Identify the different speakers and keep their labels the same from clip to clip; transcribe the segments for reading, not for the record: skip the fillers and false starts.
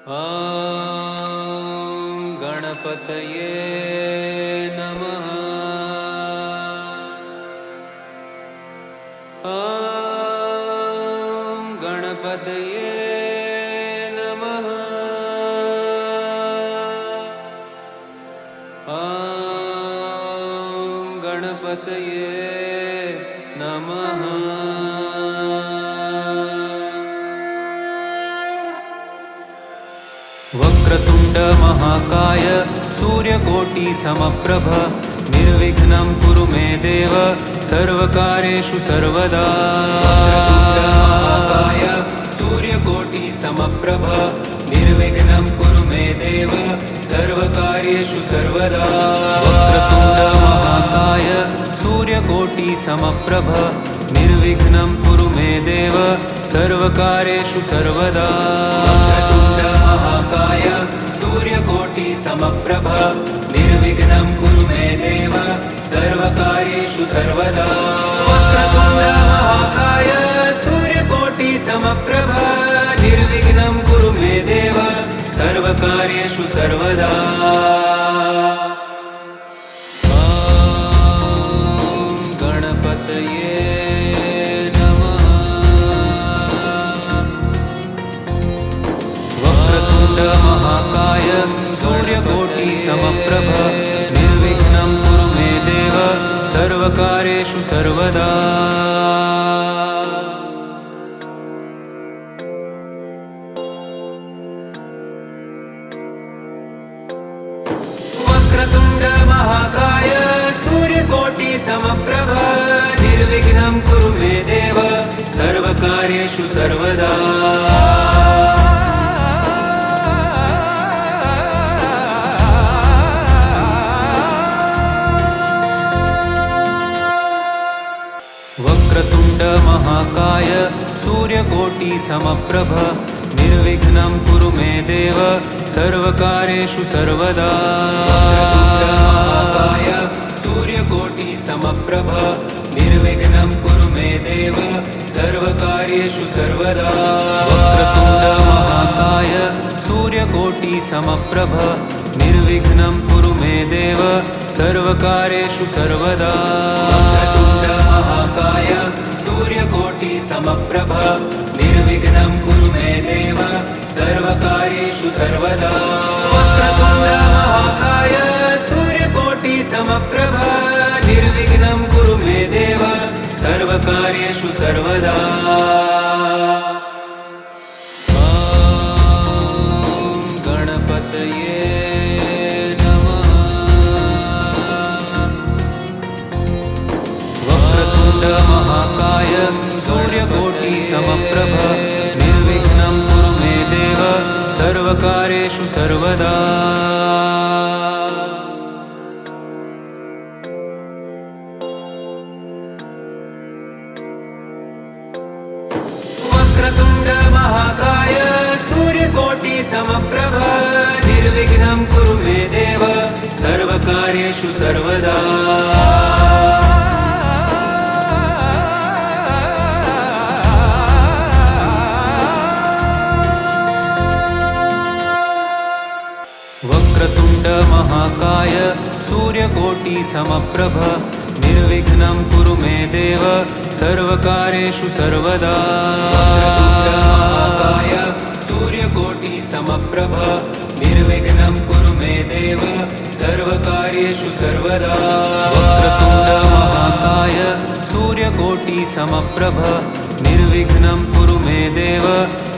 Speaker 1: ॐ गणपतये नमः। ॐ गणपतये नमः। ॐ गणपतये नमः। वक्रतुण्ड महाकाय सूर्यकोटि समप्रभ निर्विघ्नं कुरु मे देव सर्वकार्येषु सर्वदा। महाकाय सूर्यकोटि समप्रभ निर्विघ्नं कुरु मे देव सर्वकार्येषु सर्वदा। वक्रतुण्ड महाकाय सूर्यकोटि समप्रभ निर्विघ्नं कुरु मे देव सर्वकार्येषु सर्वदा। महाकाय सूर्यकोटि समप्रभ निर्विघ्नं कुरु मे देव सर्वकार्येषु सर्वदा। वक्रतुण्ड महाकाय सूर्यकोटि समप्रभ निर्विघ्नं कुरु मे देव सर्वकार्येषु सर्वदा। ॐ गणपतये महाकाय सूर्यकोटि समप्रभ निर्विघ्नं कुरु मे देव सर्वकार्येषु सर्वदा। वक्रतुण्ड महाकाय सूर्यकोटि समप्रभ निर्विघ्नं कुरु मे देव सर्वकार्येषु सर्वदा। वक्रतुण्ड महाकाय सूर्यकोटि समप्रभ निर्विघ्नं कुरु मे देव सर्वकार्येषु सर्वदा। महाकाय सूर्यकोटि समप्रभ निर्विघ्नं कुरु मे देव सर्वकार्येषु सर्वदा। वक्रतुण्ड महाकाय सूर्यकोटि समप्रभ निर्विघ्नं कुरु मे देव सर्वकार्येषु सर्वदा। महाकाय सूर्यकोटि समप्रभ निर्विघ्नं कुरु मे देव सर्वकार्येषु सर्वदा। वक्रतुण्ड महाकाय सूर्यकोटि समप्रभ निर्विघ्नं कुरु मे देव सर्वकार्येषु सर्वदा। ॐ गणपतये महाकाय सूर्यकोटि समप्रभ निर्विघ्नं कुरु मे देव सर्वकार्येषु सर्वदा। वक्रतुण्ड महाकाय सूर्यकोटि समप्रभ निर्विघ्नं कुरु मे देव सर्वकार्येषु सर्वदा। वक्रतुण्ड महाकाय सूर्यकोटि समप्रभ निर्विघ्नं कुरु मे देव सर्वकार्येषु सर्वदा। महाकाय सूर्यकोटि समप्रभ निर्विघ्नं कुरु मे देव सर्वकार्येषु सर्वदा। वक्रतुण्ड महाकाय सूर्यकोटि समप्रभ निर्विघ्नं कुरु मे देव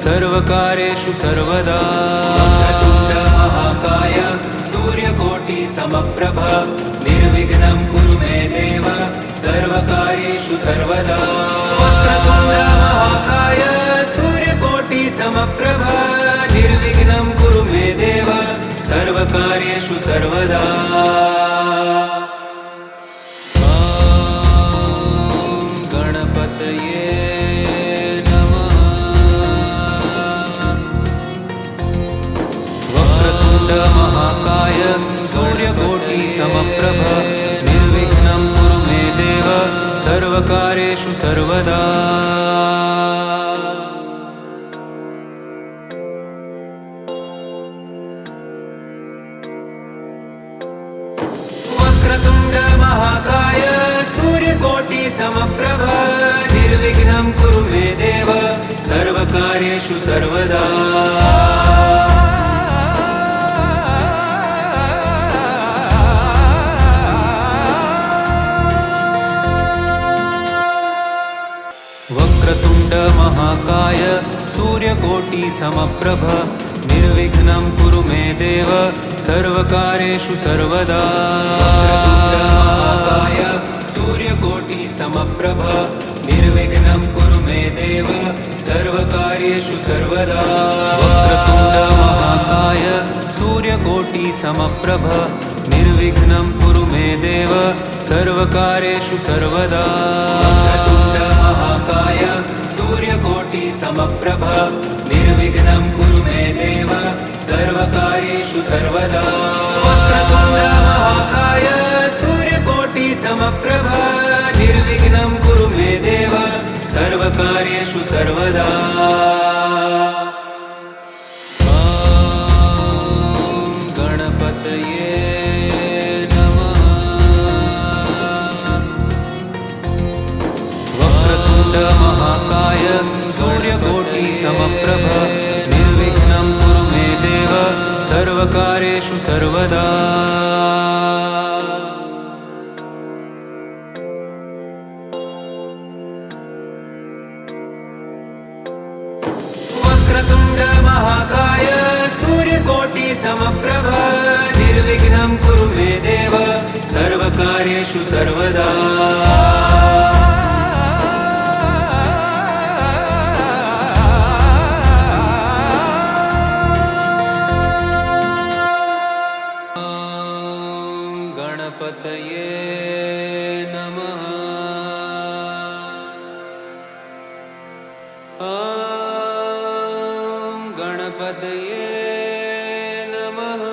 Speaker 1: सर्वकार्येषु सर्वदा। महाकाय सूर्यकोटि समप्रभ निर्विघ्नं कुरु मे देव सर्वकार्येषु सर्वदा। वक्रतुण्ड महाकाय सूर्यकोटि समप्रभ निर्विघ्नं कुरु मे देव सर्वकार्येषु सर्वदा। ॐ गणपतये महाकाय सूर्यकोटि समप्रभ निर्विघ्नं कुरु मे देव सर्वकार्येषु सर्वदा। सर्वकार्येषु सर्वदा वक्रतुण्ड महाकाय सूर्यकोटि समप्रभ निर्विघ्नं कुरु मे देव सर्वकार्येषु सर्वदा महाकाय सूर्यकोटि समप्रभ निर्विघ्नं कुरु मे देव सर्वकार्येषु सर्वदा वक्रतुण्ड महाकाय सूर्यकोटि समप्रभ निर्विघ्नं कुरु मे देव सर्वकार्येषु सर्वदा वक्रतुण्ड महाकाय सूर्यकोटि समप्रभ निर्विघ्नं कुरु मे देव सर्वकार्येषु सर्वदा वक्रतुण्ड महाकाय सूर्यकोटि समप्रभ निर्विघ्नं कुरु मे देव सर्वकार्येषु सर्वदा गणपतये महाकाय सूर्यकोटि समप्रभ निर्विघ्नं कुरु मे देव सर्वकार्येषु सर्वदा वक्रतुण्ड महाकाय सूर्यकोटि समप्रभ निर्विघ्नं कुरु मे देव सर्वकार्येषु सर्वदा गणपतये नमः। गणपतये नमः।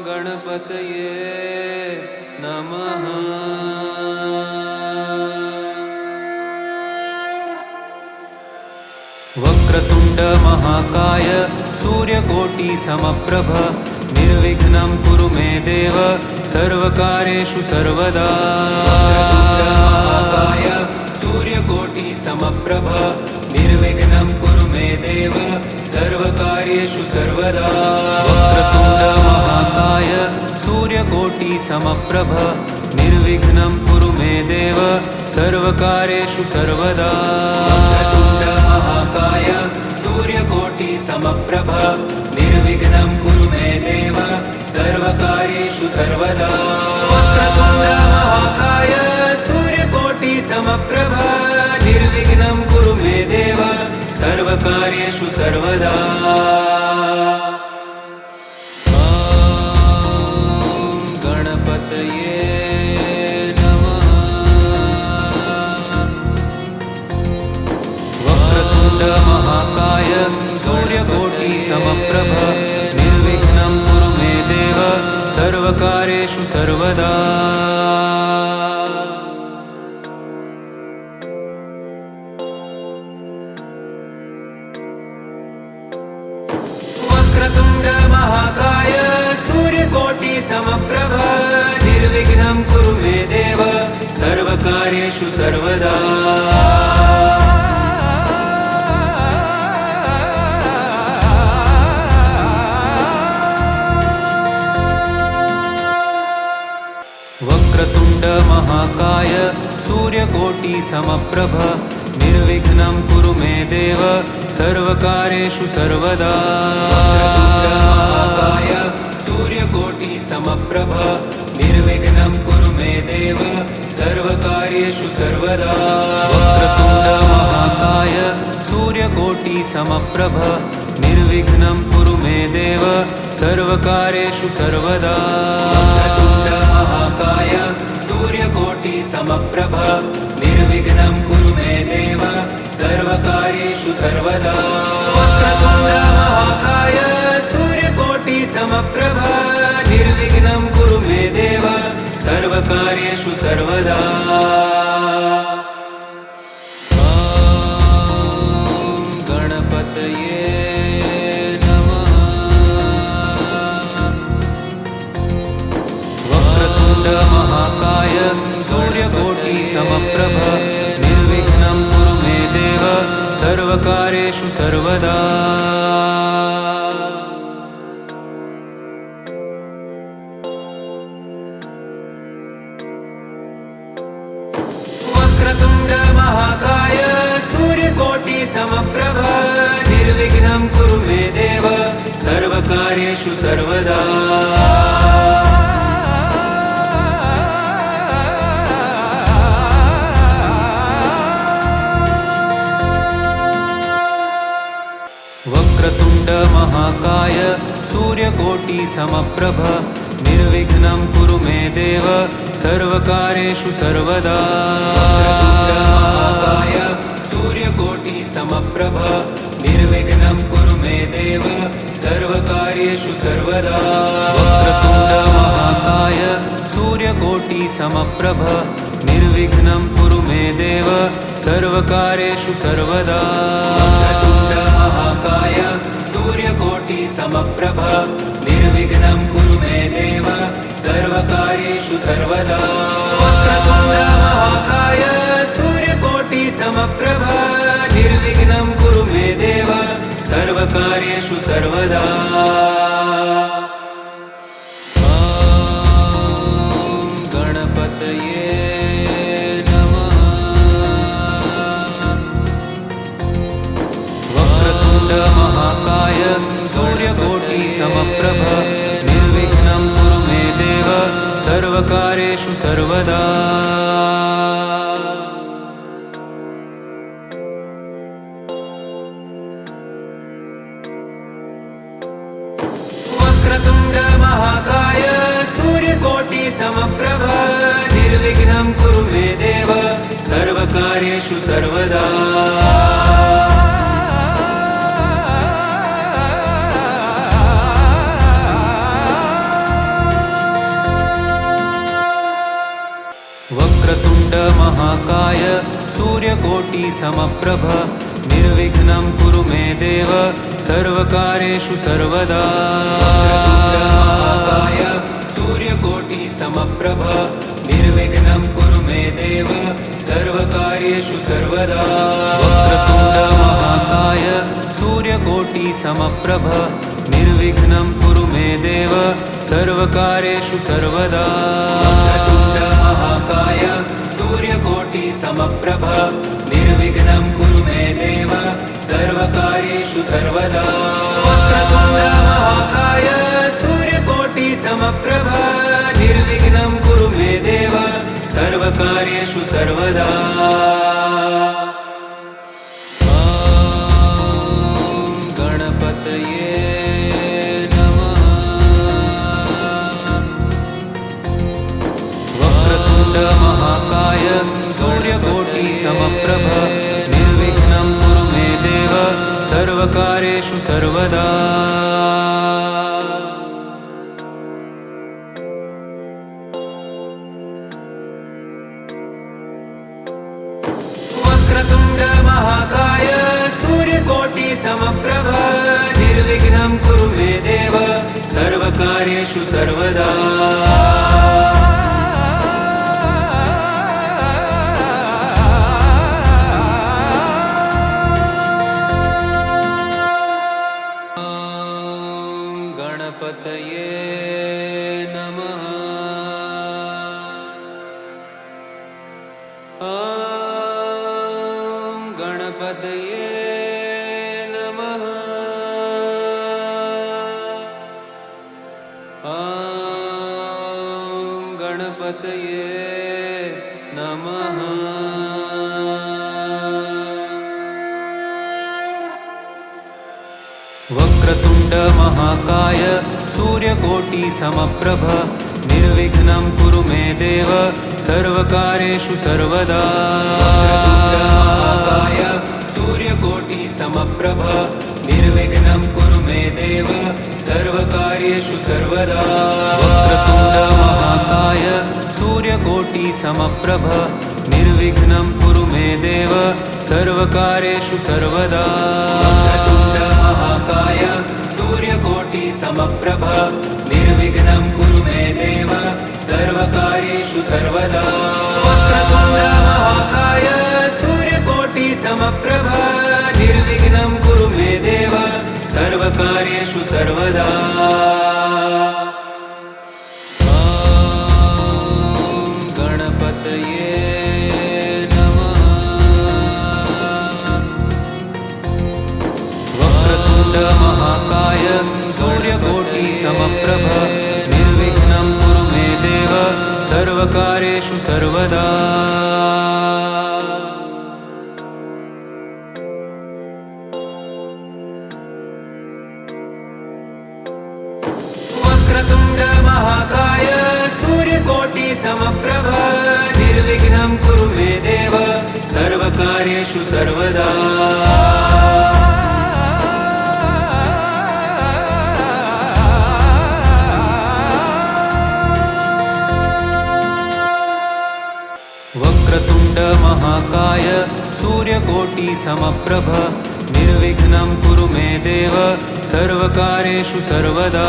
Speaker 1: गणपतये नमः। वक्रतुण्ड महाकाय सूर्यकोटि समप्रभ निर्विघ्नं कुरु मे देव सर्वकार्येषु सर्वदा महाकाय सूर्यकोटि समप्रभ निर्विघ्नं कुरु मे देव सर्वकार्येषु सर्वदा वक्रतुण्ड महाकाय सूर्यकोटि समप्रभ निर्विघ्नं कुरु मे देव सर्वकार्येषु सर्वदा वक्रतुण्ड महाकाय सूर्यकोटि समप्रभ निर्विघ्नं कुरु मे देव सर्वकार्येषु सर्वदा वक्रतुण्ड महाकाय सूर्यकोटि समप्रभ निर्विघ्नं कुरु मे देव सर्वकार्येषु सर्वदा गणपतये महाकाय सूर्यकोटि समप्रभ निर्विघ्नं कुरु मे देव सर्वकार्येषु सर्वदा वक्रतुण्ड महाकाय सूर्यकोटि समप्रभ निर्विघ्नं कुरु मे देव सर्वकार्येषु सर्वदा वक्रतुण्ड महाकाय सूर्यकोटि समप्रभ निर्विघ्नं कुरु मे देव सर्वकार्येषु सर्वदा महाकाय सूर्यकोटि समप्रभ निर्विघ्नं कुरु मे देव सर्वकार्येषु सर्वदा वक्रतुण्ड महाकाय सूर्यकोटि समप्रभ निर्विघ्नं कुरु मे देव सर्वकार्येषु सर्वदा वक्रतुण्ड महाकाय सूर्यकोटि समप्रभ निर्विघ्नं कुरु मे देव सर्वकार्येषु सर्वदा वक्रतुण्ड महाकाय सूर्यकोटि समप्रभ निर्विघ्नं कुरु मे देव सर्वकार्येषु सर्वदा गणपतये महाकाय सूर्य समप्रभ निर्विघ्नं कुरु मे देव सर्वकार्येषु सर्वदा। वक्रतुण्ड महाकाय सूर्यकोटि समप्रभ निर्विघ्नं कुरु मे देव सर्वकार्येषु सर्वदा। वक्रतुण्ड महाकाय सूर्यकोटि समप्रभ निर्विघ्नं कुरु मे देव सर्वकार्येषु सर्वदा। वक्रतुण्ड महाकाय सूर्यकोटि समप्रभ निर्विघ्नं कुरु मे देव सर्वकार्येषु सर्वदा। वक्रतुण्ड महाकाय सूर्यकोटि समप्रभ निर्विघ्नं कुरु मे देव सर्वकार्येषु सर्वदा। वक्रतुण्ड महाकाय सूर्यकोटि समप्रभ निर्विघ्नं कुरु मे देव सर्वकार्येषु सर्वदा। वक्रतुण्ड महाकाय सूर्यकोटि समप्रभ निर्विघ्नं कुरु मे देव सर्वकार्येषु सर्वदा। गणपतये महाकाय सूर्यकोटि समप्रभ निर्विघ्नं कुरु मे देव सर्वकार्येषु सर्वदा। वक्रतुण्ड महाकाय सूर्यकोटि समप्रभ निर्विघ्नं कुरु मे देव सर्वकार्येषु सर्वदा। वक्रतुण्ड महाकाय सूर्यकोटि समप्रभ निर्विघ्नं कुरु मे देव सर्वकार्येषु सर्वदा। वक्रतुण्ड महाकाय सूर्यकोटि समप्रभ निर्विघ्नं कुरु मे देव सर्वकार्येषु सर्वदा। वक्रतुण्ड महाकाय सूर्यकोटि समप्रभ निर्विघ्नं कुरु मे देव सर्वकार्येषु सर्वदा। वक्रतुण्ड महाकाय सूर्यकोटि समप्रभ निर्विघ्नं कुरु मे देव सर्वकार्येषु सर्वदा। वक्रतुण्ड महाकाय सूर्यकोटि समप्रभ निर्विघ्नं कुरु मे देव सर्वकार्येषु सर्वदा। गणपतये महाकाय सूर्यकोटि समप्रभ निर्विघ्नं कुरु मे देव सर्वकार्येषु सर्वदा। वक्रतुण्ड महाकाय सूर्यकोटि समप्रभ निर्विघ्नं कुरु मे देव सर्वकार्येषु सर्वदा। गणपतये नमः। गणपतये नमः। गणपतये नमः। वक्रतुण्ड महाकाय सूर्यकोटि समप्रभ निर्विघ्नं कुरु मे देव सर्वकार्येषु सर्वदा। वक्रतुण्ड महाकाय सूर्यकोटि समप्रभ निर्विघ्नं कुरु मे देव सर्वकार्येषु सर्वदा। वक्रतुण्ड महाकाय सूर्यकोटि समप्रभ निर्विघ्नं कुरु मे देव सर्वकार्येषु सर्वदा। वक्रतुण्ड महाकाय सूर्यकोटि समप्रभ निर्विघ्नं कुरु मे देव सर्वकार्येषु सर्वदा। वक्रतुण्ड समप्रभ निर्विघ्नं कुरु मे देव सर्वकार्येषु सर्वदा। वक्रतुण्ड महाकाय सूर्यकोटि समप्रभ निर्विघ्नं कुरु मे देव सर्वकार्येषु सर्वदा। वक्रतुण्ड महाकाय सूर्यकोटि समप्रभ निर्विघ्नं कुरु मे देव सर्वकार्येषु सर्वदा।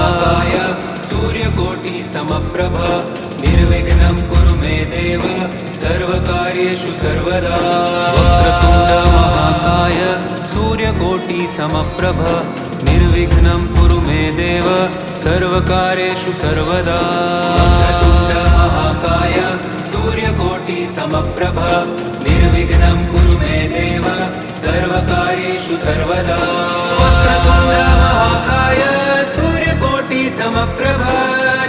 Speaker 1: महाकाय सूर्यकोटि समप्रभ निर्विघ्नं कुरु मे देव सर्वकार्येषु सर्वदा। वक्रतुण्ड महाकाय सूर्यकोटि समप्रभ निर्विघ्नं कुरु मे देव सर्वकार्येषु सर्वदा। वक्रतुण्ड महाकाय सूर्यकोटि समप्रभ निर्विघ्नं कुरु मे देव सर्वकार्येषु सर्वदा। वक्रतुण्ड महाकाय सूर्यकोटि समप्रभ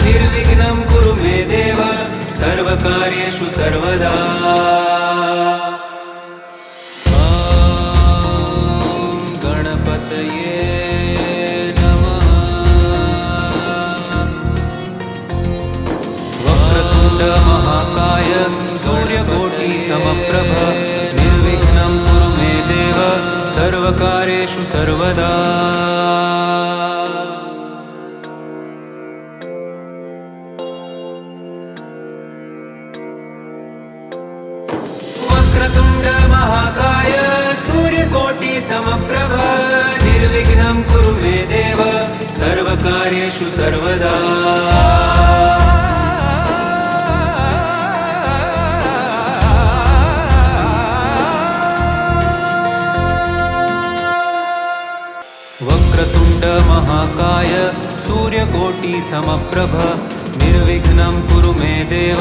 Speaker 1: निर्विघ्नं कुरु मे देव सर्वकार्येषु सर्वदा। गणपतये महाकाय सूर्यकोटि समप्रभ निर्विघ्नं कुरु मे देव सर्वकार्येषु सर्वदा। वक्रतुण्ड महाकाय सूर्यकोटि समप्रभ निर्विघ्नं कुरु मे देव सर्वकार्येषु सर्वदा। वक्रतुण्ड महाकाय सूर्यकोटि समप्रभ निर्विघ्नं कुरु मे देव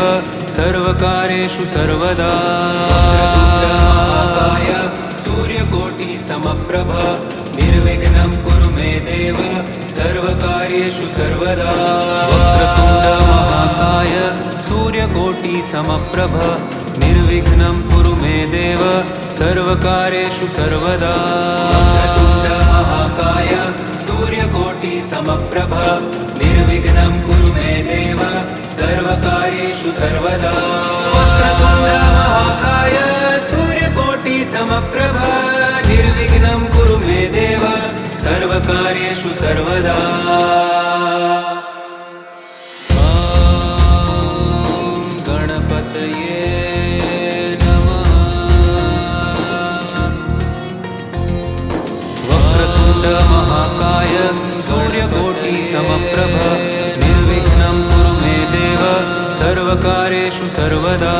Speaker 1: सर्वकार्येषु सर्वदा। महाकाय सूर्यकोटि समप्रभ निर्विघ्नं कुरु मे देव सर्वकार्येषु सर्वदा। वक्रतुण्ड महाकाय सूर्यकोटि समप्रभ निर्विघ्नं कुरु मे देव सर्वकार्येषु सर्वदा। महाकाय सूर्यकोटि समप्रभ निर्विघ्नं कुरु मे देव सर्वकार्येषु सर्वदा। वक्रतुण्ड महाकाय सूर्यकोटि समप्रभ निर्विघ्नं कुरु मे देव सर्वकार्येषु सर्वदा। गणपतये महाकाय सूर्यकोटि समप्रभ निर्विघ्नं कुरु मे देव सर्वकार्येषु सर्वदा।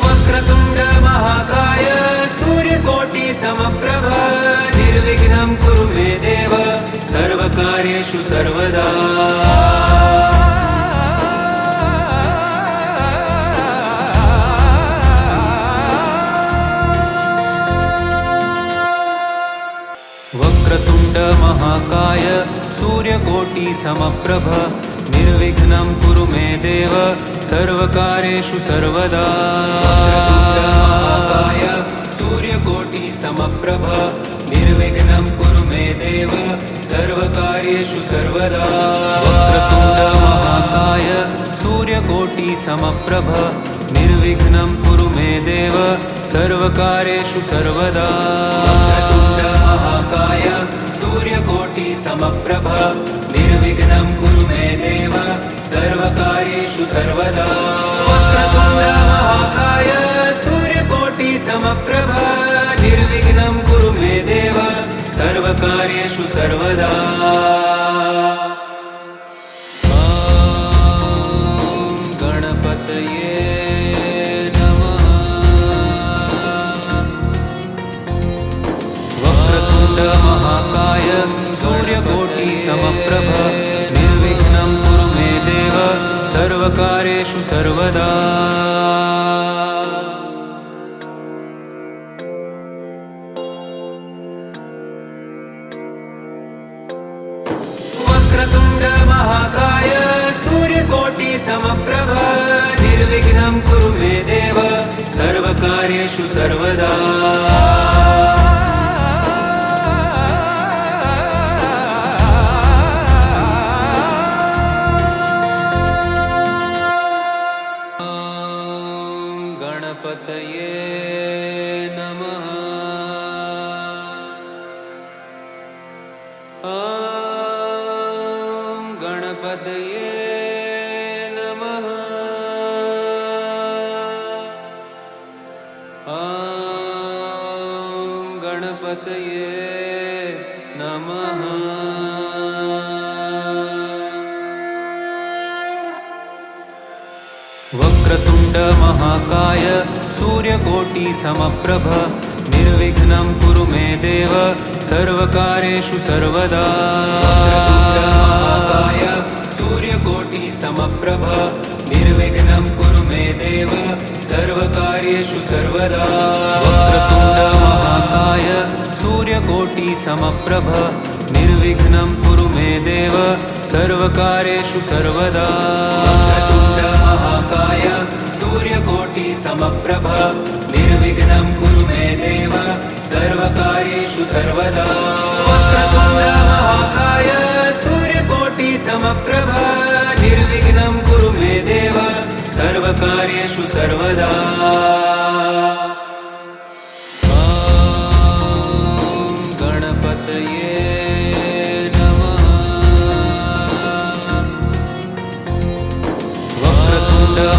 Speaker 1: वक्रतुण्ड महाकाय सूर्यकोटि समप्रभ निर्विघ्नं कुरु मे देव सर्वकार्येषु सर्वदा। वक्रतुण्ड महाकाय सूर्यकोटि समप्रभ निर्विघ्नं कुरु मे देव सर्वकार्येषु सर्वदा। महाकाय सूर्यकोटि समप्रभ निर्विघ्नं कुरु मे देव सर्वकार्येषु सर्वदा। वक्रतुण्ड महाकाय सूर्यकोटि समप्रभ निर्विघ्नं कुरु मे देव सर्वकार्येषु सर्वदा। महाकाय सूर्यकोटि समप्रभ निर्विघ्नं कुरु मे देव सर्वकार्येषु सर्वदा। वक्रतुण्ड महाकाय सूर्यकोटि समप्रभ निर्विघ्नं कुरु मे देव सर्वकार्येषु सर्वदा। गणपतये महाकाय सूर्यकोटि समप्रभ निर्विघ्नं कुरु मे देव सर्वकार्येषु सर्वदा। समप्रभ निर्विघ्नं कुरु मे देव सर्वकार्येषु सर्वदा गणपतये नमः। गणपतये नमः। गणपतये नमः। वक्रतुण्ड महाकाय सूर्यकोटि समप्रभ निर्विघ्नं कुरु मे देव सर्वकार्येषु सर्वदा। महाकाय सूर्यकोटि समप्रभ निर्विघ्नं कुरु मे देव सर्वकार्येषु सर्वदा। वक्रतुण्ड महाकाय सूर्यकोटि समप्रभ निर्विघ्नं कुरु मे देव सर्वकार्येषु सर्वदा। वक्रतुण्ड महाकाय सूर्यकोटि समप्रभ निर्विघ्नं कुरु मे देव सर्वकार्येषु सर्वदा। वक्रतुण्ड महाकाय सूर्यकोटि समप्रभ निर्विघ्नं कुरु मे देव सर्वकार्येषु सर्वदा। गणपतये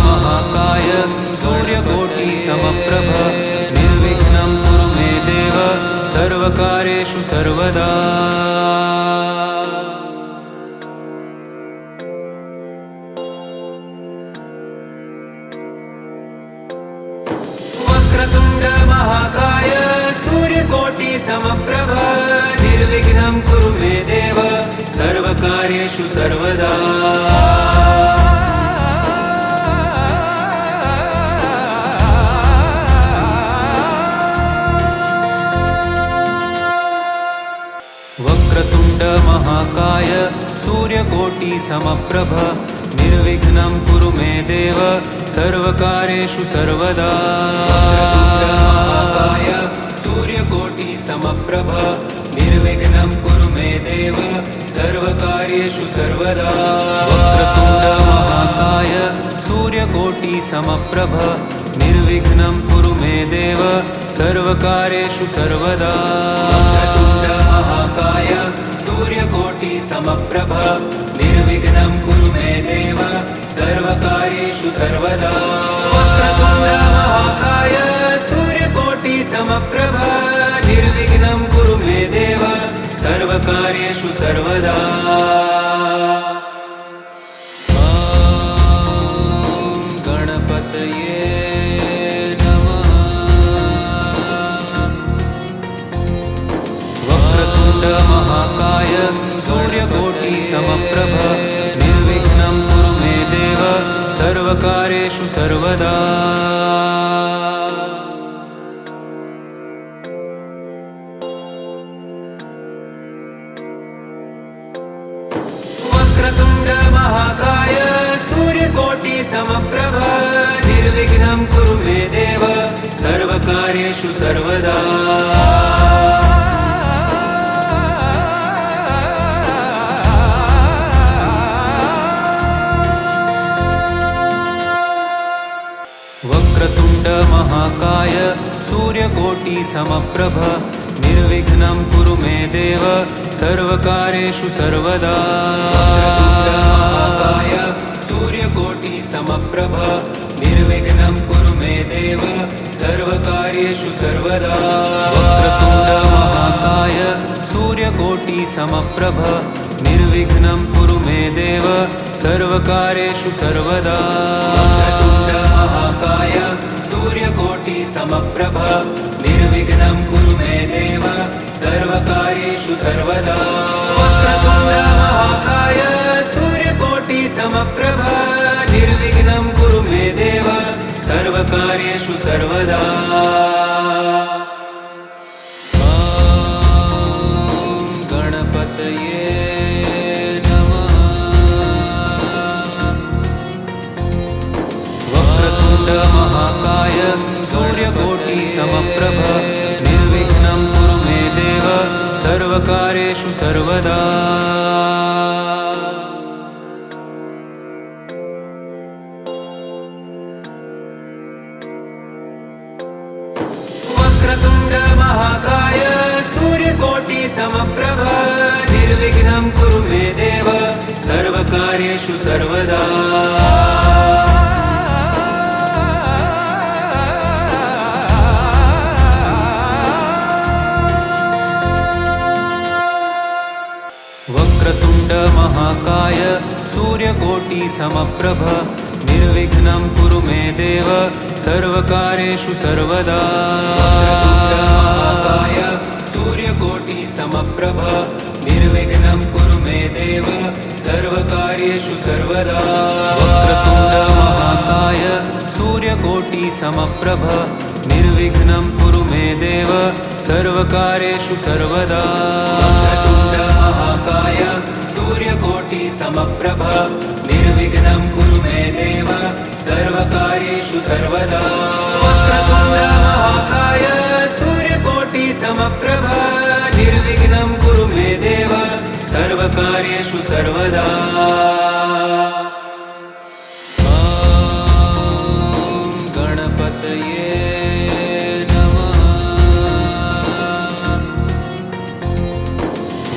Speaker 1: महाकाय सूर्यकोटि समप्रभ निर्विघ्नं कुरु मे देव सर्वकार्येषु सर्वदा। वक्रतुण्ड महाकाय सूर्यकोटि समप्रभ निर्विघ्नं कुरु मे देव सर्वकार्येषु सर्वदा। वक्रतुण्ड महाकाय सूर्यकोटि समप्रभ निर्विघ्नं कुरु मे देव सर्वकार्येषु सर्वदा। महाकाय सूर्यकोटि समप्रभ निर्विघ्नं कुरु मे देव सर्वकार्येषु सर्वदा। वक्रतुण्ड महाकाय सूर्यकोटि समप्रभ निर्विघ्नं कुरु मे देव सर्वकार्येषु सर्वदा। महाकाय सूर्यकोटि समप्रभ निर्विघ्नं कुरु मे देव सर्वकार्येषु सर्वदा। वक्रतुण्ड महाकाय सूर्यकोटि समप्रभ निर्विघ्नं कुरु मे देव सर्वकार्येषु सर्वदा। गणपतये महाकाय सूर्यकोटि समप्रभ निर्विघ्नं कुरु मे देव सर्वकार्येषु सर्वदा। वक्रतुण्ड महाकाय सूर्यकोटि समप्रभ निर्विघ्नं कुरु मे देव सर्वकार्येषु सर्वदा। वक्रतुण्ड महाकाय सूर्यकोटि समप्रभ निर्विघ्नं कुरु मे देव सर्वकार्येषु सर्वदा। महाकाय सूर्यकोटि समप्रभ निर्विघ्नं कुरु मे देव सर्वकार्येषु सर्वदा। वक्रतुण्ड महाकाय सूर्यकोटि समप्रभ निर्विघ्नं कुरु मे देव सर्वकार्येषु सर्वदा। वक्रतुण्ड महाकाय सूर्यकोटि समप्रभ निर्विघ्नं कुरु मे देव सर्वकार्येषु सर्वदा। वक्रतुण्ड महाकाय सूर्यकोटि समप्रभ निर्विघ्नं कुरु मे देव सर्वकार्येषु सर्वदा। गणपतये नमः। सर्वकार्येषु सर्वदा। वक्रतुण्ड महाकाय सूर्यकोटि समप्रभ निर्विघ्नं कुरु मे देव सर्वकार्येषु सर्वदा। वक्रतुण्ड महाकाय सूर्यकोटि समप्रभ निर्विघ्नं कुरु मे देव सर्वकार्येषु सर्वदा। महाकाय सूर्यकोटि समप्रभ निर्विघ्नं कुरु मे देव सर्वकार्येषु सर्वदा। वक्रतुण्ड महाकाय सूर्यकोटि समप्रभ निर्विघ्नं कुरु मे देव सर्वकार्येषु सर्वदा। वक्रतुण्ड महाकाय सूर्यकोटि समप्रभ निर्विघ्नं कुरु मे देव सर्वकार्येषु सर्वदा। वक्रतुण्ड महाकाय सूर्यकोटि समप्रभ निर्विघ्नं कुरु मे देव सर्वकार्येषु सर्वदा। ॐ गणपतये नमः।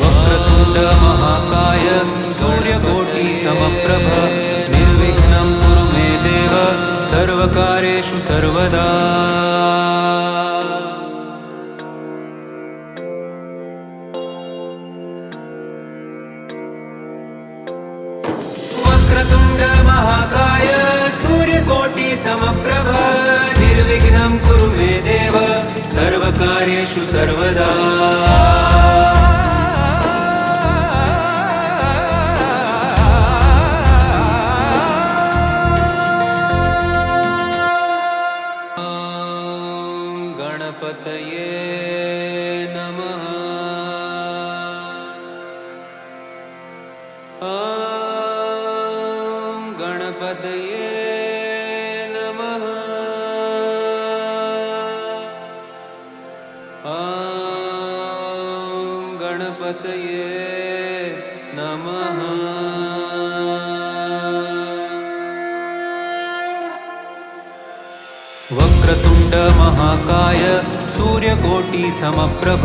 Speaker 1: वक्रतुण्ड महाकाय सूर्यकोटि समप्रभ निर्विघ्नं कुरु मे देव सर्वकार्येषु सर्वदा। वक्रतुण्ड महाकाय सूर्यकोटि समप्रभ निर्विघ्नं कुरु मे देव सर्वकार्येषु सर्वदा। गणपतये नमः। ॐ गणपतये नमः। ॐ गणपतये नमः। वक्रतुण्ड महाकाय सूर्यकोटि समप्रभ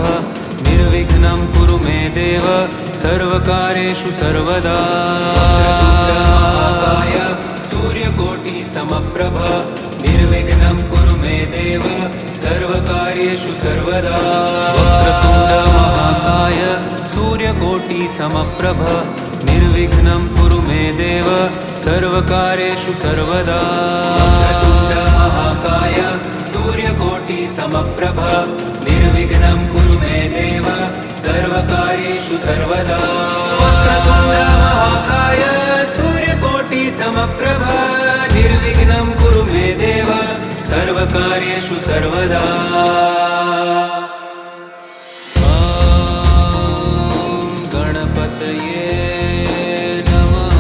Speaker 1: निर्विघ्नं कुरु मे देव सर्वकार्येषु सर्वदा। महाकाय सूर्यकोटि समप्रभ निर्विघ्नं कुरु मे देव सर्वकार्येषु सर्वदा। वक्रतुण्ड महाकाय सूर्यकोटि समप्रभ निर्विघ्नं कुरु मे देव सर्वकार्येषु सर्वदा। वक्रतुण्ड महाकाय सूर्यकोटि समप्रभ निर्विघ्नं कुरु मे देव सर्वकार्येषु सर्वदा। वक्रतुण्ड महाकाय सूर्यकोटि समप्रभ निर्विघ्नं कुरु मे देव सर्वकार्येषु सर्वदा। ॐ गणपतये नमः।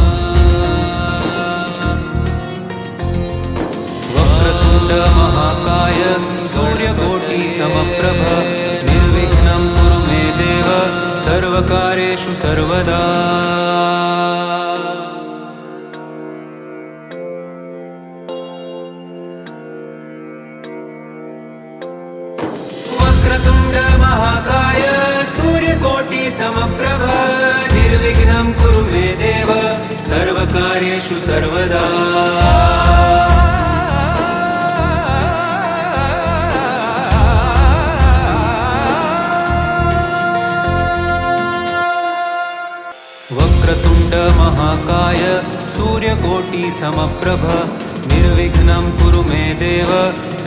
Speaker 1: वक्रतुण्ड महाकाय सूर्यकोटि समप्रभ निर्विघ्नं कुरु मे देव सर्वकार्येषु सर्वदा। वक्रतुण्ड महाकाय सूर्यकोटि समप्रभ निर्विघ्नं कुरु मे देव सर्वकार्येषु सर्वदा। वक्रतुण्ड महाकाय सूर्यकोटि समप्रभ निर्विघ्नं कुरु मे देव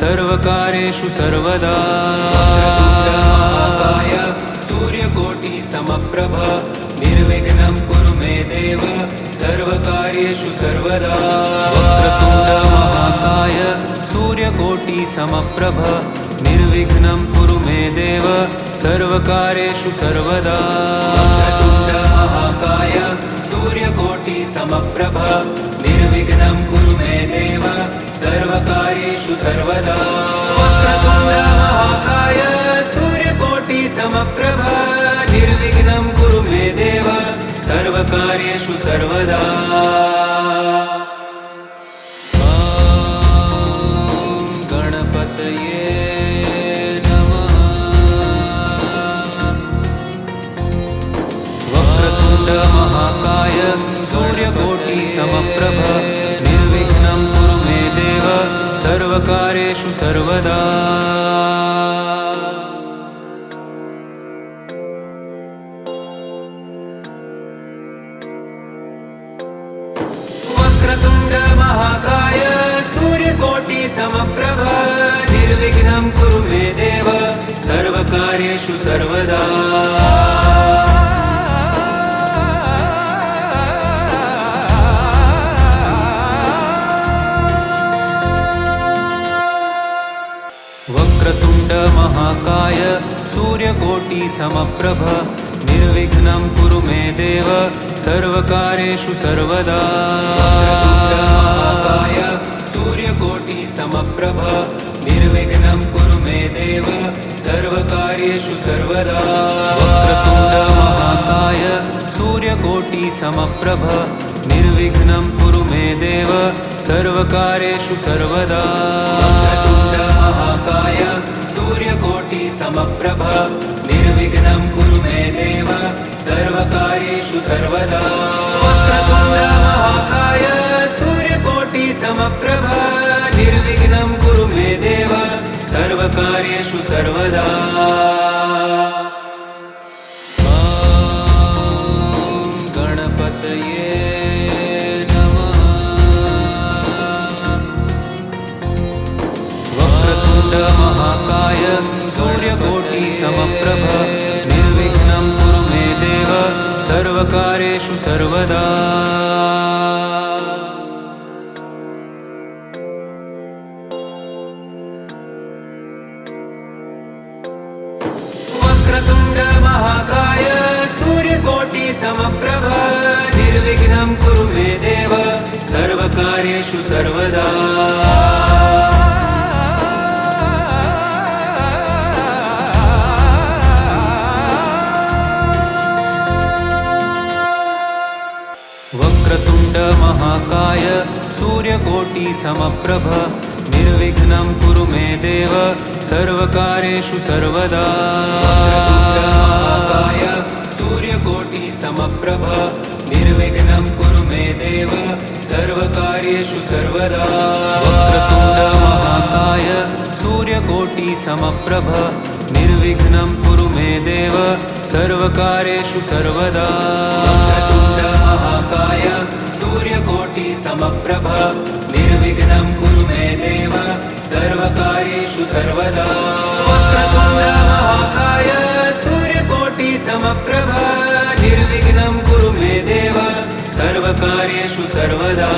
Speaker 1: सर्वकार्येषु सर्वदा। महाकाय सूर्यकोटि समप्रभ निर्विघ्नं कुरु मे देव सर्वकार्येषु सर्वदा। वक्रतुण्ड महाकाय सूर्यकोटि समप्रभ निर्विघ्नं कुरु मे देव सर्वकार्येषु सर्वदा। वक्रतुण्ड महाकाय सूर्यकोटि समप्रभ निर्विघ्नं कुरु मे देव सर्वकार्येषु सर्वदा। वक्रतुण्ड महाकाय सूर्यकोटि समप्रभ निर्विघ्नं सर्वदा गणपतये नमः वक्रतुण्ड महाकाय सूर्यकोटि समप्रभ निर्विघ्नं कुरु मे देव सर्वकार्येषु सर्वदा वक्रतुण्ड महाकाय सूर्यकोटि समप्रभ निर्विघ्नं कुरु मे देव सर्वकार्येषु सर्वदा वक्रतुण्ड महाकाय सूर्यकोटि समप्रभ निर्विघ्नं कुरु मे देव सर्वकार्येषु सर्वदा महाकाय सूर्यकोटि समप्रभ निर्विघ्नं कुरु मे देव सर्वकार्येषु सर्वदा वक्रतुण्ड महाकाय सूर्यकोटि समप्रभ निर्विघ्नं कुरु मे देव सर्वकार्येषु सर्वदा वक्रतुण्ड महाकाय सूर्यकोटि समप्रभ निर्विघ्नं कुरु मे देव सर्वकार्येषु सर्वदा वक्रतुण्ड महाकाय सूर्यकोटि समप्रभ निर्विघ्नं कुरु मे देव सर्वकार्येषु सर्वदा गणपतये महाकाय सूर्यकोटि समप्रभ निर्विघ्नं कुरु मे देव सर्वकार्येषु सर्वदा वक्रतुण्ड महाकाय सूर्यकोटि समप्रभ निर्विघ्नं कुरु मे देव सर्वकार्येषु सर्वदा वक्रतुण्ड महाकाय सूर्यकोटि समप्रभ निर्विघ्नं कुरु मे देव सर्वकार्येषु सर्वदा महाकाय सूर्यकोटि समप्रभ निर्विघ्नं कुरु मे देव सर्वकार्येषु सर्वदा वक्रतुण्ड महाकाय सूर्यकोटि समप्रभ निर्विघ्नं कुरु मे देव सर्वकार्येषु सर्वदा वक्रतुण्ड महाकाय सूर्यकोटि समप्रभ निर्विघ्नं कुरु मे देव सर्वकार्येषु सर्वदा वक्रतुण्ड महाकाय सूर्यकोटि समप्रभ निर्विघ्नं कुरु मे देव सर्वकार्येषु सर्वदा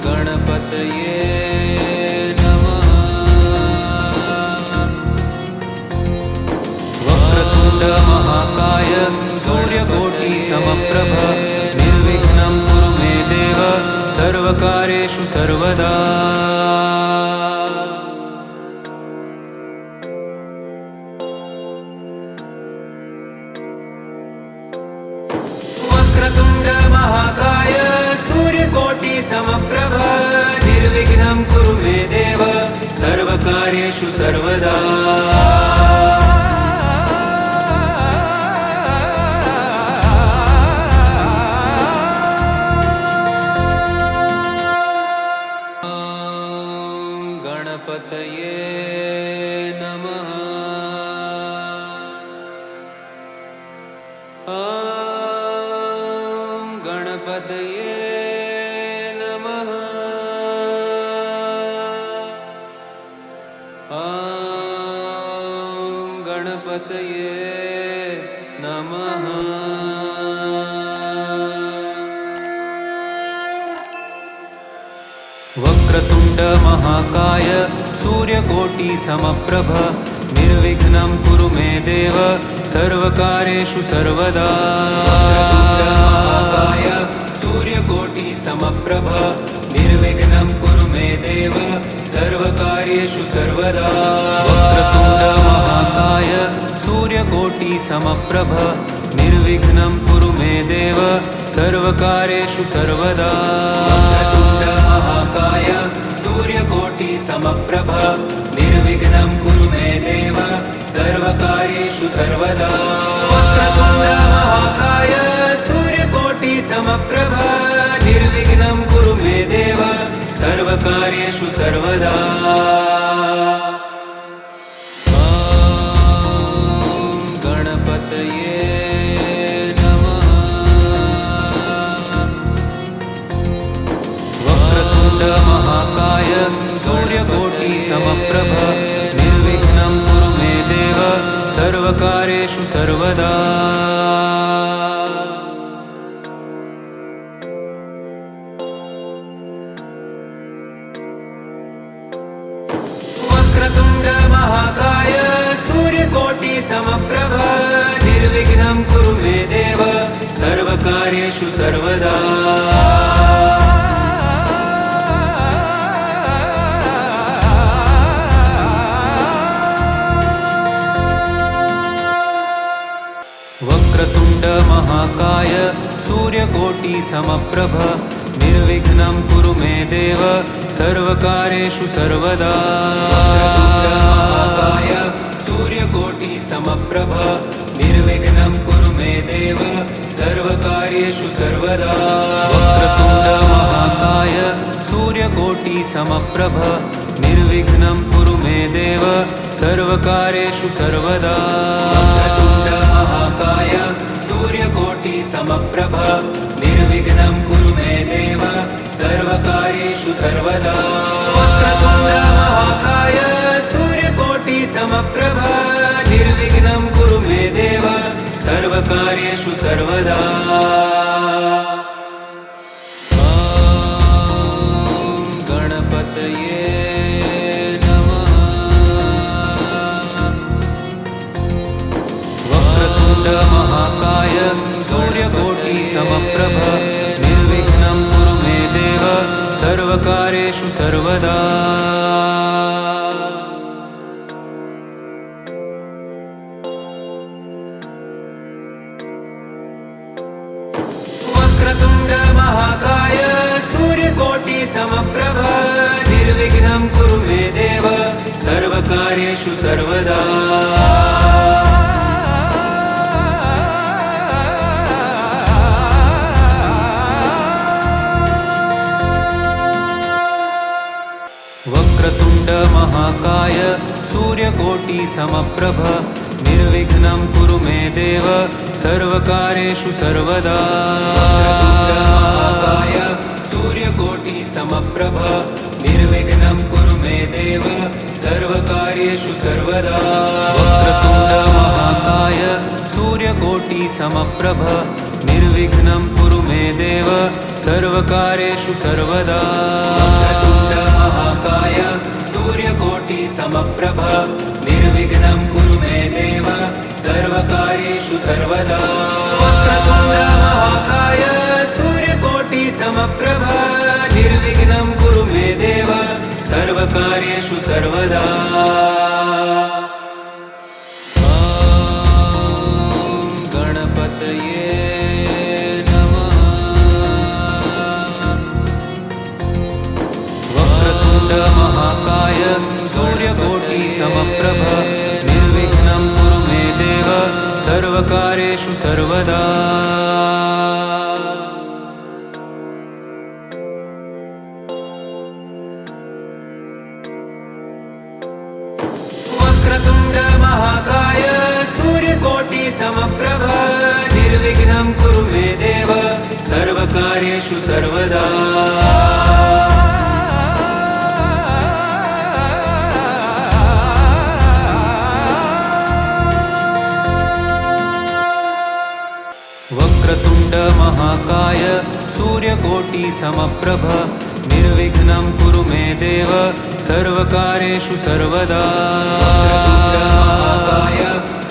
Speaker 1: गणपतये महाकाय सूर्यकोटि समप्रभ निर्विघ्नं कुरु मे देव सर्वकार्येषु सर्वदा वक्रतुण्ड महाकाय सूर्यकोटि समप्रभ निर्विघ्नं कुरु मे देव सर्वकार्येषु सर्वदा गणपतये नमः गणपतये नमः गणपतये नमः वक्रतुण्ड महाकाय सूर्यकोटि समप्रभ निर्विघ्नं कुरु मे देव सर्वकार्येषु सर्वदा महाकाय सूर्यकोटि समप्रभ निर्विघ्नं कुरु मे देव सर्वकार्येषु सर्वदा वक्रतुण्ड महाकाय सूर्यकोटि समप्रभ निर्विघ्नं कुरु मे देव सर्वकार्येषु सर्वदा वक्रतुण्ड महाकाय सूर्यकोटि समप्रभ निर्विघ्नं कुरु मे देव सर्वकार्येषु सर्वदा वक्रतुण्ड महाकाय सूर्यकोटि समप्रभ निर्विघ्नं कुरु मे देव सर्वकार्येषु सर्वदा महाकाय सूर्यकोटि समप्रभ निर्विघ्नं कुरु मे देव सर्वकार्येषु सर्वदा वक्रतुण्ड महाकाय सूर्यकोटि समप्रभ निर्विघ्नं कुरु मे देव सर्वकार्येषु सर्वदा वक्रतुण्ड महाकाय सूर्यकोटि समप्रभ निर्विघ्नं कुरु मे देव सर्वकार्येषु सर्वदा महाकाय सूर्यकोटि समप्रभ निर्विघ्नं कुरु मे देव सर्वकार्येषु सर्वदा वक्रतुण्ड महाकाय सूर्यकोटि समप्रभ निर्विघ्नं कुरु मे देव सर्वकार्येषु सर्वदा वक्रतुण्ड महाकाय सूर्यकोटि समप्रभ निर्विघ्नं कुरु मे देव सर्वकार्येषु सर्वदा वक्रतुण्ड महाकाय सूर्यकोटि समप्रभ निर्विघ्नं कुरु मे देव सर्वकार्येषु सर्वदा गणपतये महाकाय सूर्यकोटि समप्रभ निर्विघ्नं कुरु मे देव सर्वकार्येषु सर्वदा वक्रतुण्ड महाकाय सूर्यकोटि समप्रभ निर्विघ्नं कुरु मे देव सर्वकार्येषु सर्वदा वक्रतुण्ड महाकाय सूर्यकोटि समप्रभ निर्विघ्नं कुरु मे देव सर्वकार्येषु सर्वदा महाकाय सूर्यकोटि समप्रभ निर्विघ्नं कुरु मे देव सर्वकार्येषु सर्वदा वक्रतुण्ड महाकाय सूर्यकोटि समप्रभ निर्विघ्नं कुरु मे देव सर्वकार्येषु सर्वदा वक्रतुण्ड महाकाय सूर्यकोटि समप्रभ निर्विघ्नं कुरु मे देव सर्वकार्येषु सर्वदा वक्रतुण्ड महाकाय सूर्यकोटि समप्रभ निर्विघ्नं कुरु मे देव सर्वकार्येषु सर्वदा गणपतये महाकाय सूर्यकोटि समप्रभ निर्विघ्नं कुरु मे देव सर्वकार्येषु सर्वदा वक्रतुण्ड महाकाय सूर्यकोटि समप्रभ निर्विघ्नं कुरु मे देव सर्वकार्येषु सर्वदा वक्रतुण्ड महाकाय सूर्यकोटि समप्रभ निर्विघ्नं कुरु मे देव सर्वकार्येषु सर्वदा महाकाय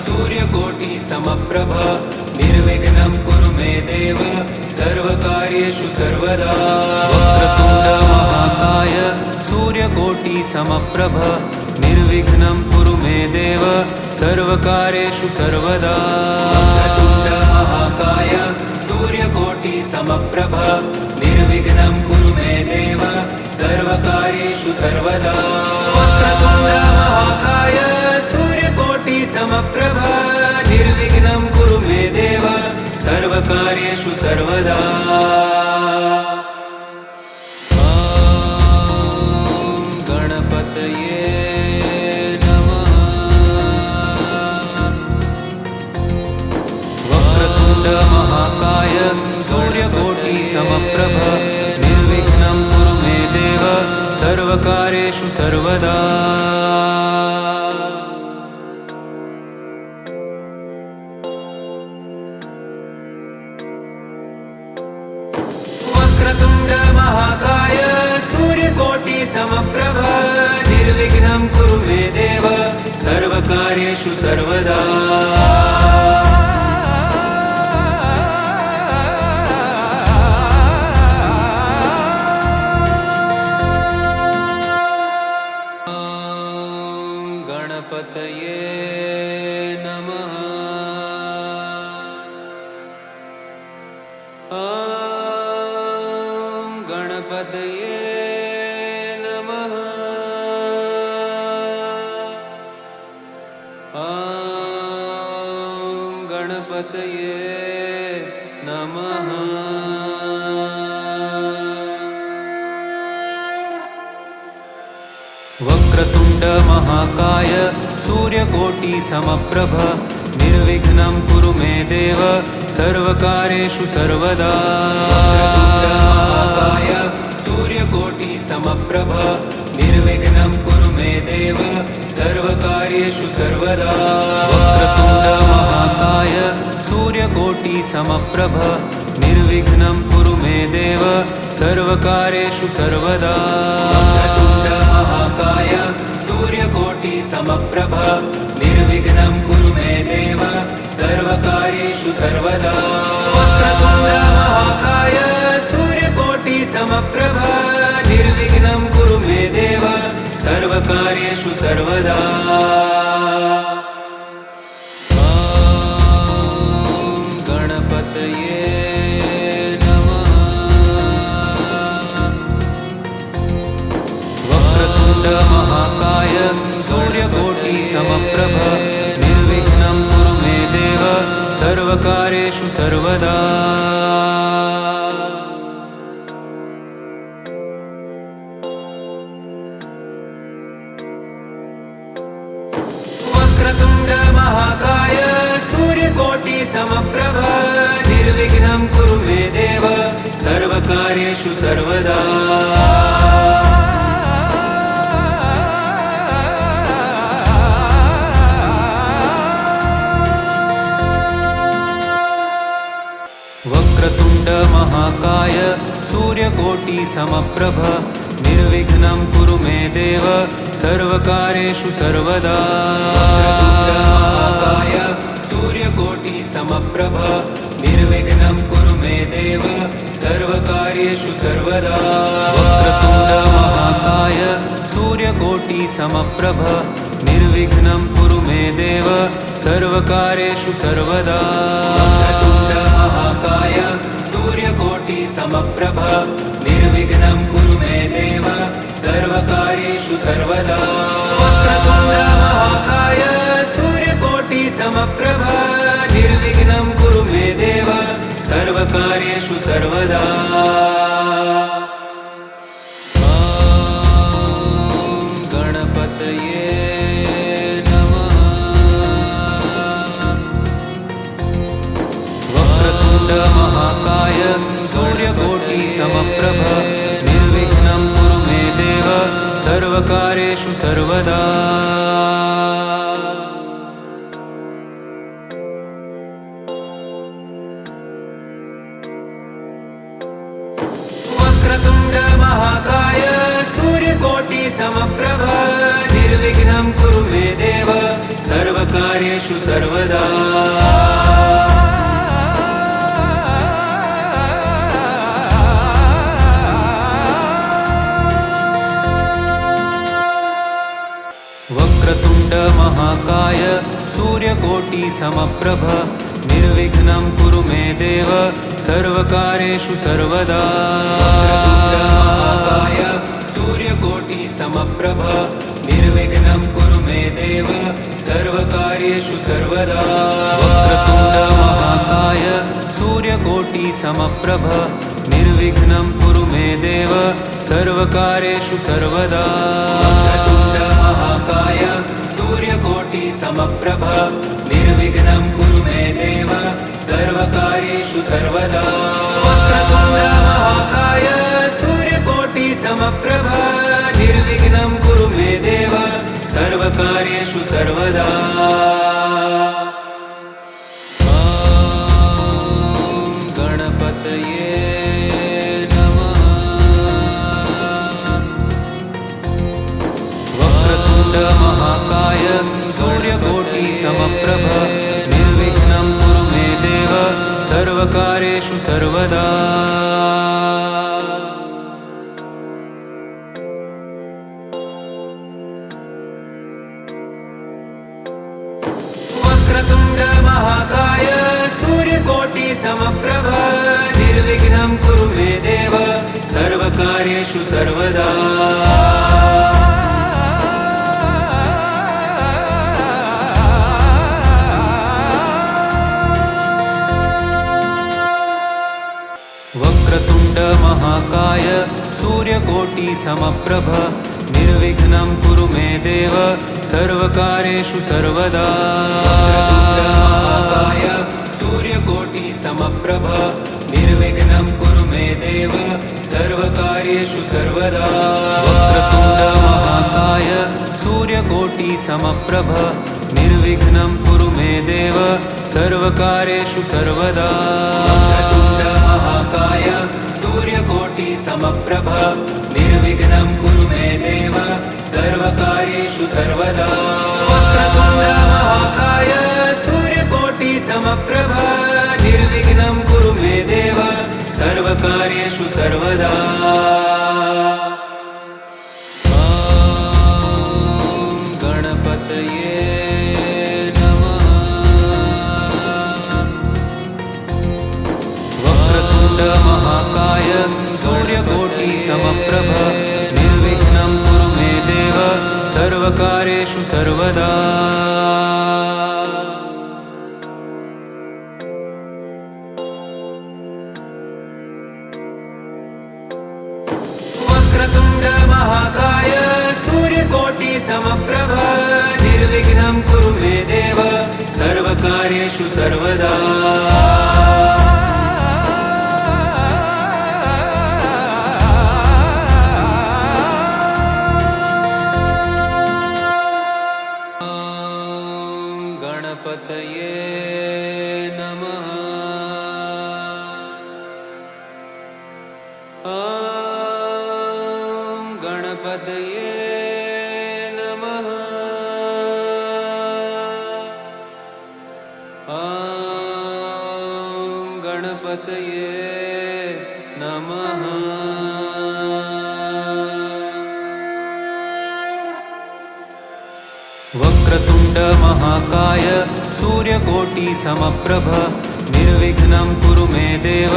Speaker 1: सूर्यकोटि समप्रभ निर्विघ्नं कुरु मे देव सर्वकार्येषु सर्वदा वक्रतुण्ड महाकाय सूर्यकोटि समप्रभ निर्विघ्नं कुरु मे देव सर्वकार्येषु सर्वदा वक्रतुण्ड महाकाय सूर्यकोटि समप्रभ निर्विघ्नं कुरु मे देव सर्वकार्येषु सर्वदा वक्रतुण्ड महाकाय सूर्यकोटि समप्रभ निर्विघ्नं कुरु मे देव सर्वकार्येषु सर्वदा गणपतये नमः वक्रतुण्ड महाकाय सूर्यकोटि समप्रभ निर्विघ्नं कुरु मे देव सर्वकार्येषु सर्वदा वक्रतुण्ड महाकाय सूर्यकोटि समप्रभ निर्विघ्नं कुरु मे देव सर्वकार्येषु सर्वदा गणपतये नमः गणपतये नमः गणपतये नमः वक्रतुण्ड महाकाय सूर्यकोटि समप्रभ निर्विघ्नं कुरु मे देव सर्वकार्येषु सर्वदा महाकाय सूर्यकोटि समप्रभ निर्विघ्नं कुरु मे देव सर्वकार्येषु सर्वदा वक्रतुण्ड महाकाय सूर्यकोटि समप्रभ निर्विघ्नं कुरु मे देव सर्वकार्येषु सर्वदा वक्रतुण्ड महाकाय सूर्यकोटि समप्रभ निर्विघ्नं कुरु मे देव सर्वकार्येषु सर्वदा वक्रतुण्ड महाकाय सूर्यकोटि समप्रभ निर्विघ्नं कुरु मे देव सर्वकार्येषु सर्वदा गणपतये नमः वक्रतुण्ड महाकाय सूर्यकोटि समप्रभ निर्विघ्नं कुरु मे देव सर्वकार्येषु सर्वदा वक्रतुण्ड महाकाय सूर्यकोटि समप्रभ निर्विघ्नं कुरु मे देव सर्वकार्येषु सर्वदा वक्रतुण्ड महाकाय सूर्यकोटि समप्रभ निर्विघ्नं कुरु मे देव सर्वकार्येषु सर्वदा महाकाय सूर्यकोटि समप्रभ निर्विघ्नं कुरु मे देव सर्वकार्येषु सर्वदा वक्रतुण्ड महाकाय सूर्यकोटि समप्रभ निर्विघ्नं कुरु मे देव सर्वकार्येषु सर्वदा वक्रतुण्ड महाकाय सूर्यकोटि समप्रभ निर्विघ्नं कुरु मे देव सर्वकार्येषु सर्वदा वक्रतुण्ड महाकाय सूर्यकोटि समप्रभ निर्विघ्नं कुरु मे देव सर्वकार्येषु सर्वदा गणपतये नमः वक्रतुण्ड महाकाय सूर्यकोटि समप्रभ निर्विघ्नं कुरु मे देव सर्वकार्येषु सर्वदा वक्रतुण्ड महाकाय सूर्यकोटि समप्रभ निर्विघ्नं कुरु मे देव सर्वकार्येषु सर्वदा वक्रतुण्ड महाकाय महाकाय सूर्यकोटिसमप्रभ निर्विघ्नं कुरु मे देव सर्वकार्येषु सर्वदा महाकाय सूर्यकोटिसमप्रभ निर्विघ्नं कुरु मे देव सर्वकार्येषु सर्वदा वक्रतुण्ड महाकाय सूर्यकोटिसमप्रभ निर्विघ्नं कुरु मे देव सर्वकार्येषु सर्वदा वक्रतुण्ड महाकाय सूर्यकोटिसमप्रभ निर्विघ्नं कुरु मे देव सर्वकार्येषु सर्वदा वक्रतुण्ड महाकाय सूर्यकोटिसमप्रभ निर्विघ्नं कुरु मे देव सर्वकार्येषु सर्वदा महाकाय सूर्यकोटिसमप्रभ निर्विघ्नं कुरु मे देव सर्वकार्येषु सर्वदा वक्रतुण्ड महाकाय सूर्यकोटिसमप्रभ निर्विघ्नं कुरु मे देव सर्वकार्येषु सर्वदा वक्रतुण्ड महाकाय सूर्यकोटिसमप्रभ निर्विघ्नं कुरु मे देव सर्वकार्येषु सर्वदा महाकाय सूर्यकोटिसमप्रभ निर्विघ्नं कुरु मे देव सर्वकार्येषु सर्वदा वक्रतुण्ड महाकाय सूर्यकोटिसमप्रभ निर्विघ्नं कुरु मे देव सर्वकार्येषु सर्वदा वक्रतुण्ड महाकाय सूर्यकोटिसमप्रभ निर्विघ्नं कुरु मे देव सर्वकार्येषु सर्वदा वक्रतुण्ड महाकाय सूर्यकोटिसमप्रभ निर्विघ्नं कुरु मे देव सर्वकार्येषु सर्वदा गणपतये महाकाय सूर्यकोटिसमप्रभ निर्विघ्नं कुरु मे देव सर्वकार्येषु सर्वदा वक्रतुण्ड महाकाय सूर्यकोटिसमप्रभ निर्विघ्नं कुरु मे देव सर्वकार्येषु सर्वदा गणपतये नमः गणपतये नमः गणपतये नमः वक्रतुण्ड महाकाय सूर्यकोटिसमप्रभ निर्विघ्नं कुरु मे देव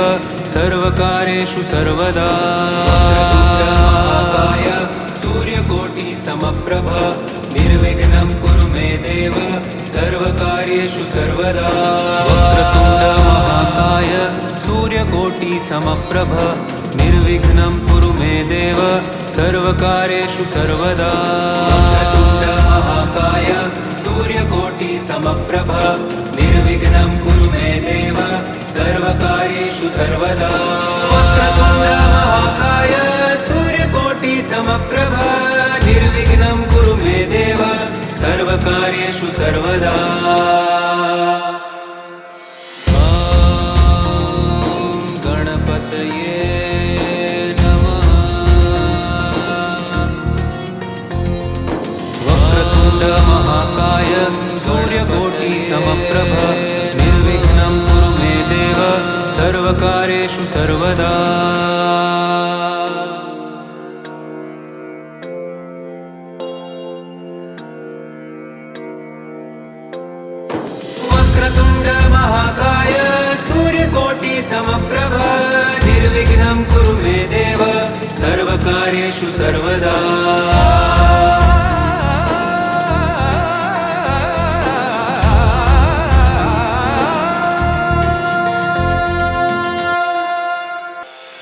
Speaker 1: सर्वकार्येषु सर्वदा महाकाय सूर्यकोटिसमप्रभ निर्विघ्नं कुरु मे देव सर्वकार्येषु सर्वदा वक्रतुण्ड महाकाय सूर्यकोटिसमप्रभ निर्विघ्नं कुरु मे देव सर्वकार्येषु सर्वदा वक्रतुण्ड महाकाय सूर्यकोटिसमप्रभ निर्विघ्नं कुरु मे देव सर्वकार्येषु सर्वदा वक्रतुण्ड महाकाय सूर्यकोटिसमप्रभ निर्विघ्नं कुरु मे देव सर्वकार्येषु सर्वदा गणपतये महाकाय सूर्यकोटिसमप्रभ निर्विघ्नं कुरु मे देव सर्वकार्येषु सर्वदा वक्रतुण्ड महाकाय सूर्यकोटि समप्रभ निर्विघ्नं कुरु मे देव सर्वकार्येषु सर्वदा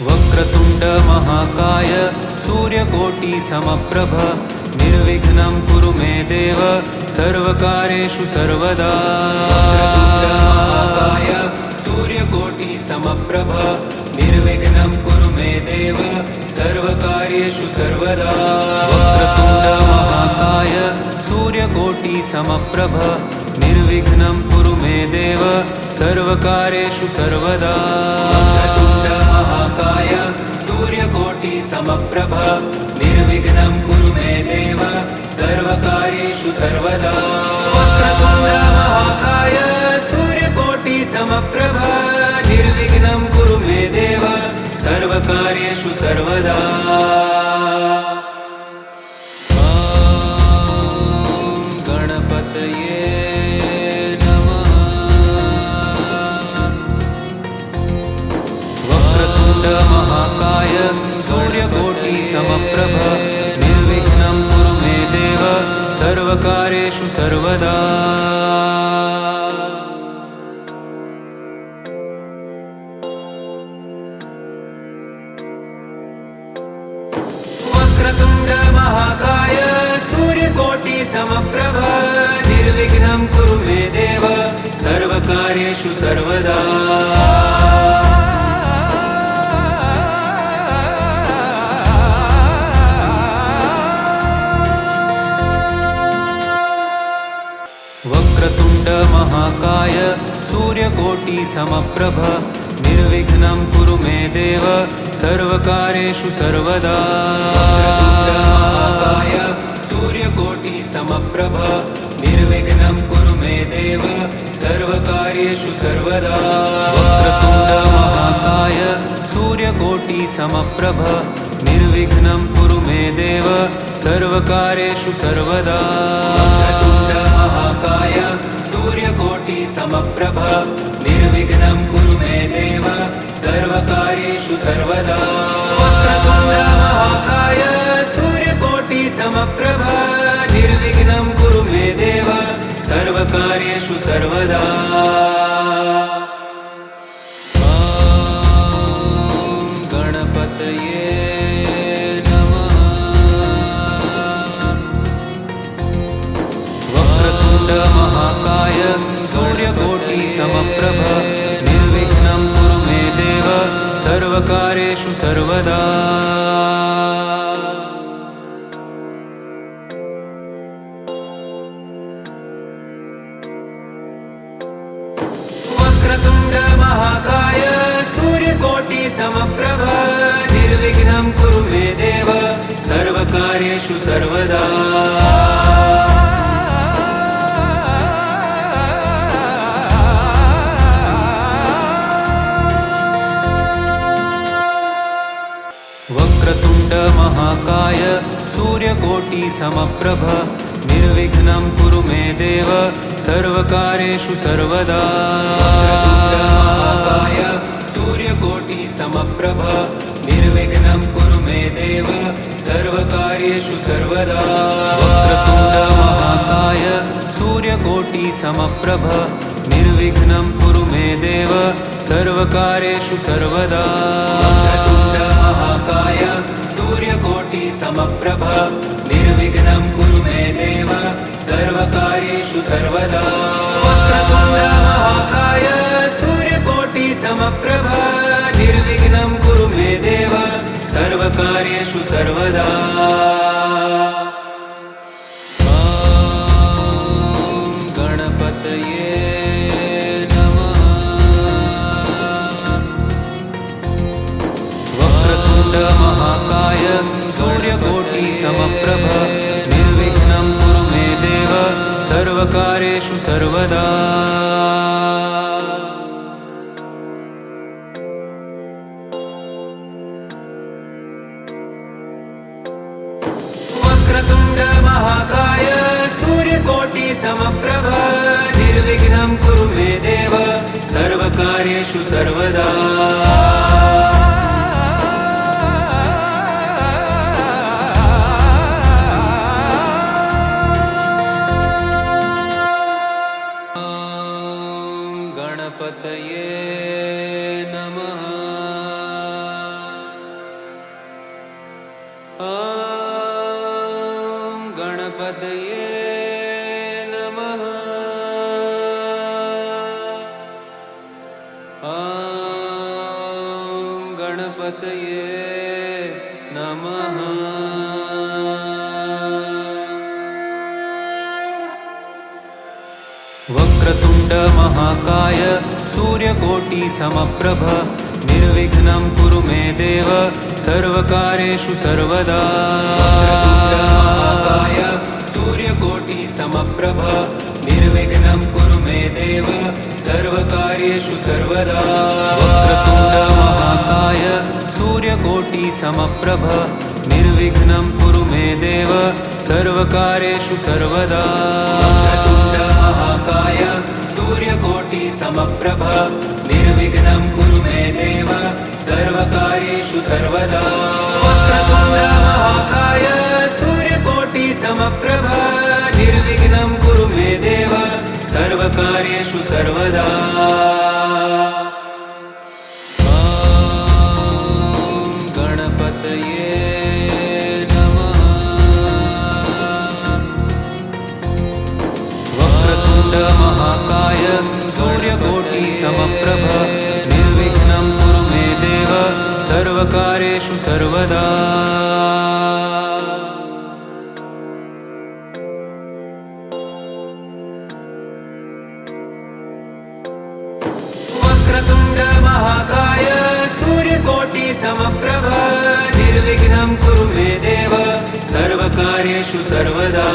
Speaker 1: वक्रतुण्ड महाकाय सूर्यकोटि समप्रभ निर्विघ्नं कुरु मे देव सर्वकार्येषु सर्वदा महाकाय सूर्यकोटि समप्रभ निर्विघ्नं कुरु मे देव सर्वकार्येषु सर्वदा वक्रतुण्ड महाकाय सूर्यकोटि समप्रभ निर्विघ्नं कुरु मे देव सर्वकार्येषु सर्वदा वक्रतुण्ड महाकाय सूर्यकोटि समप्रभ निर्विघ्नं कुरु मे देव सर्वकार्येषु सर्वदा वक्रतुण्ड महाकाय सूर्यकोटि समप्रभ निर्विघ्नं कुरु मे देव सर्वकार्येषु सर्वदा गणपतये महाकाय सूर्यकोटि समप्रभ निर्विघ्नं कुरु मे देव सर्वकार्येषु सर्वदा वक्रतुण्ड महाकाय सूर्यकोटि समप्रभ निर्विघ्नं कुरु मे देव सर्वकार्येषु सर्वदा वक्रतुण्ड महाकाय सूर्यकोटि समप्रभ निर्विघ्नं कुरु मे देव सर्वकार्येषु सर्वदा महाकाय सूर्यकोटि समप्रभ निर्विघ्नं कुरु मे देव सर्वकार्येषु सर्वदा वक्रतुण्ड महाकाय सूर्यकोटि समप्रभ निर्विघ्नं कुरु मे देव सर्वकार्येषु सर्वदा वक्रतुण्ड महाकाय सूर्यकोटि समप्रभ निर्विघ्नं कुरु मे देव सर्वकार्येषु सर्वदा वक्रतुण्ड महाकाय सूर्यकोटि समप्रभ निर्विघ्नं कुरु मे देव सर्वकार्येषु सर्वदा गणपतये महाकाय सूर्यकोटि समप्रभ निर्विघ्नं कुरु मे देव सर्वकार्येषु सर्वदा वक्रतुण्ड महाकाय सूर्यकोटि समप्रभ निर्विघ्नं कुरु मे देव सर्वकार्येषु सर्वदा वक्रतुण्ड महाकाय सूर्यकोटि समप्रभ निर्विघ्नं कुरु मे देव सर्वकार्येषु सर्वदा महाकाय सूर्यकोटि समप्रभ निर्विघ्नं कुरु मे देव सर्वकार्येषु सर्वदा वक्रतुण्ड महाकाय सूर्यकोटि समप्रभ निर्विघ्नं कुरु मे देव सर्वकार्येषु सर्वदा वक्रतुण्ड महाकाय सूर्यकोटि समप्रभ निर्विघ्नं कुरु मे देव सर्वकार्येषु सर्वदा वक्रतुण्ड महाकाय सूर्यकोटि समप्रभ निर्विघ्नं कुरु मे देव सर्वकार्येषु सर्वदा गणपतये महाकाय सूर्यकोटि समप्रभ निर्विघ्नं कुरु मे देव सर्वकार्येषु सर्वदा वक्रतुण्ड महाकाय सूर्यकोटि समप्रभ निर्विघ्नं कुरु मे सर्वकार्येषु सर्वदा गणपतये नमः। गणपतये नमः। गणपतये नमः। वक्रतुण्ड महाकाय सूर्यकोटि समप्रभ निर्विघ्नं कुरु मे देव सर्वकार्येषु सर्वदा। वक्रतुण्ड महाकाय सूर्यकोटि समप्रभ निर्विघ्नं कुरु मे देव सर्वकार्येषु सर्वदा। वक्रतुण्ड महाकाय सूर्यकोटि समप्रभ निर्विघ्नं कुरु मे देव सर्वकार्येषु सर्वदा। वक्रतुण्ड महाकाय सूर्यकोटि समप्रभ निर्विघ्नं कुरु मे देव सर्वकार्येषु सर्वदा। वक्रतुण्ड महाकाय सूर्यकोटि समप्रभ निर्विघ्नं कुरु मे देव सर्वकार्येषु सर्वदा। गणपतये महाकाय सूर्यकोटि समप्रभ निर्विघ्नं कुरु मे देव सर्वकार्येषु सर्वदा। वक्रतुण्ड महाकाय सूर्यकोटि समप्रभ निर्विघ्नं कुरु मे देव सर्वकार्येषु सर्वदा।